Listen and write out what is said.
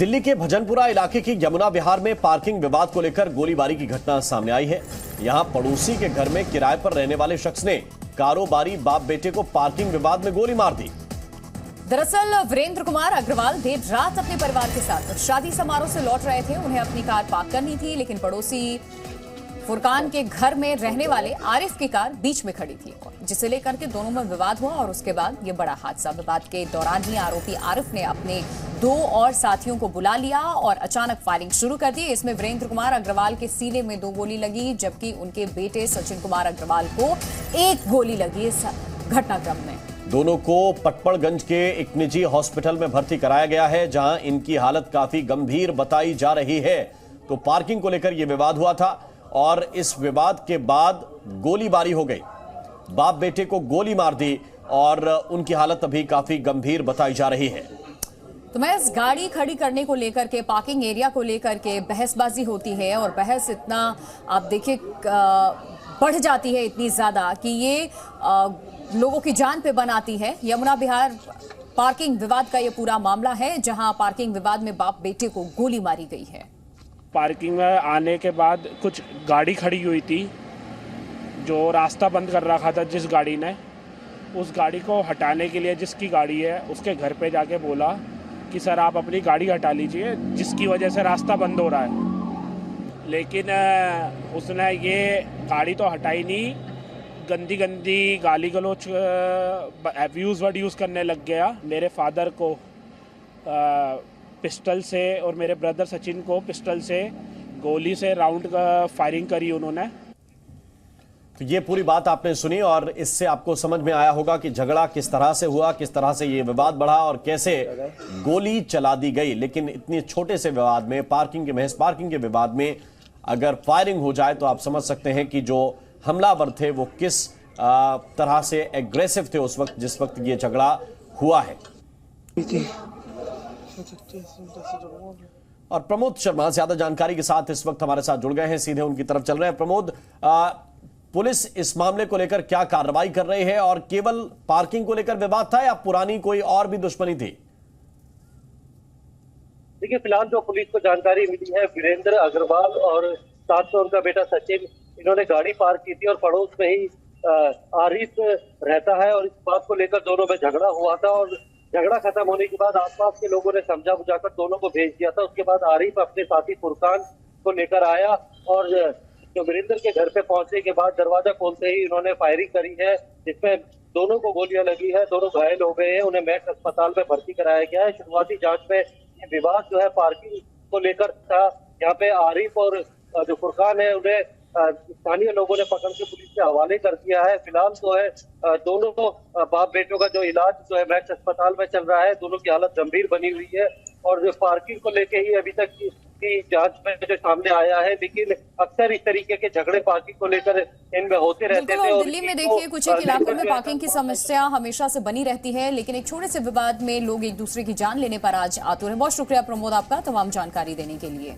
दिल्ली के भजनपुरा इलाके की यमुना विहार में पार्किंग विवाद को लेकर गोलीबारी की घटना सामने आई है। यहां पड़ोसी के घर में किराए पर रहने वाले शख्स ने कारोबारी बाप बेटे को पार्किंग विवाद में गोली मार दी। दरअसल वीरेंद्र कुमार अग्रवाल देर रात अपने परिवार के साथ शादी समारोह से लौट रहे थे। उन्हें अपनी कार पार्क करनी थी, लेकिन पड़ोसी फुरकान के घर में रहने वाले आरिफ की कार बीच में खड़ी थी, जिसे लेकर के दोनों में विवाद हुआ और उसके बाद ये बड़ा हादसा। विवाद के दौरान ही आरोपी आरिफ ने अपने 2 और साथियों को बुला लिया और अचानक फायरिंग शुरू कर दी। इसमें वीरेंद्र कुमार अग्रवाल के सीने में 2 गोली लगी, जबकि उनके बेटे सचिन कुमार अग्रवाल को 1 गोली लगी। इस घटनाक्रम में दोनों को पटपड़गंज के एक निजी हॉस्पिटल में भर्ती कराया गया है, जहां इनकी हालत काफी गंभीर बताई जा रही है। तो पार्किंग को लेकर यह विवाद हुआ था और इस विवाद के बाद गोलीबारी हो गई। बाप बेटे को गोली मार दी और उनकी हालत अभी काफी गंभीर बताई जा रही है। तो मैं इस गाड़ी खड़ी करने को लेकर के, पार्किंग एरिया को लेकर के बहसबाजी होती है और बहस इतना आप देखिए बढ़ जाती है इतनी ज्यादा कि ये लोगों की जान पे बनाती है। यमुना विहार पार्किंग विवाद का ये पूरा मामला है, जहां पार्किंग विवाद में बाप बेटे को गोली मारी गई है। पार्किंग में आने के बाद कुछ गाड़ी खड़ी हुई थी, जो रास्ता बंद कर रखा था जिस गाड़ी ने, उस गाड़ी को हटाने के लिए जिसकी गाड़ी है उसके घर पे जाके बोला कि सर आप अपनी गाड़ी हटा लीजिए, जिसकी वजह से रास्ता बंद हो रहा है। लेकिन उसने ये गाड़ी तो हटाई नहीं, गंदी गंदी गाली गलौज अब्यूज़ वर्ड यूज़ करने लग गया। मेरे फादर को पिस्टल से और मेरे ब्रदर सचिन को पिस्टल से गोली से राउंड फायरिंग करी उन्होंने। तो ये पूरी बात आपने सुनी और इससे आपको समझ में आया होगा कि झगड़ा किस तरह से हुआ, किस तरह से ये विवाद बढ़ा और कैसे गोली चला दी गई। लेकिन इतने छोटे से विवाद में, महज पार्किंग के विवाद में अगर फायरिंग हो जाए तो आप समझ सकते हैं कि जो हमलावर थे वो किस तरह से एग्रेसिव थे उस वक्त जिस वक्त ये झगड़ा हुआ है। और प्रमोद शर्मा ज्यादा जानकारी के साथ इस वक्त हमारे साथ जुड़ गए हैं, सीधे उनकी तरफ चल रहे हैं। प्रमोद, पुलिस इस मामले को लेकर क्या कार्रवाई कर रही है और केवल पार्किंग को लेकर विवाद था या पुरानी कोई और भी दुश्मनी थी? देखिए, फिलहाल जो पुलिस को जानकारी मिली है, वीरेंद्र अग्रवाल और साथ में उनका बेटा सचिन, इन्होंने गाड़ी पार्क की थी और पड़ोस में ही आरिफ रहता है और इस बात को लेकर दोनों में झगड़ा हुआ था। और झगड़ा खत्म होने के बाद आसपास के लोगों ने समझा बुझाकर दोनों को भेज दिया था। उसके बाद आरिफ अपने साथी फुरकान को लेकर आया और जो वीरेंद्र के घर पे पहुंचने के बाद दरवाजा खोलते ही इन्होंने फायरिंग करी है, जिसमें दोनों को गोलियां लगी है। दोनों घायल हो गए हैं, उन्हें मैक्स अस्पताल में भर्ती कराया गया है। शुरुआती जांच में ये विवाद जो है पार्किंग को लेकर था। यहाँ पे आरिफ और जो फुरकान है उन्हें स्थानीय लोगों ने पकड़ के पुलिस के हवाले कर दिया है। फिलहाल जो है दोनों बाप बेटों का जो इलाज जो है मैक्स अस्पताल में चल रहा है। दोनों की हालत गंभीर बनी हुई है और जो पार्किंग को लेके ही अभी तक की जांच में जो सामने आया है। लेकिन अक्सर इस तरीके के झगड़े पार्किंग को लेकर इनमें होते रहते थे। और दिल्ली में देखिए कुछ एक इलाकों में पार्किंग की समस्या हमेशा से बनी रहती है, लेकिन एक छोटे से विवाद में लोग एक दूसरे की जान लेने पर आज आतुर हैं। बहुत शुक्रिया प्रमोद आपका तमाम जानकारी देने के लिए।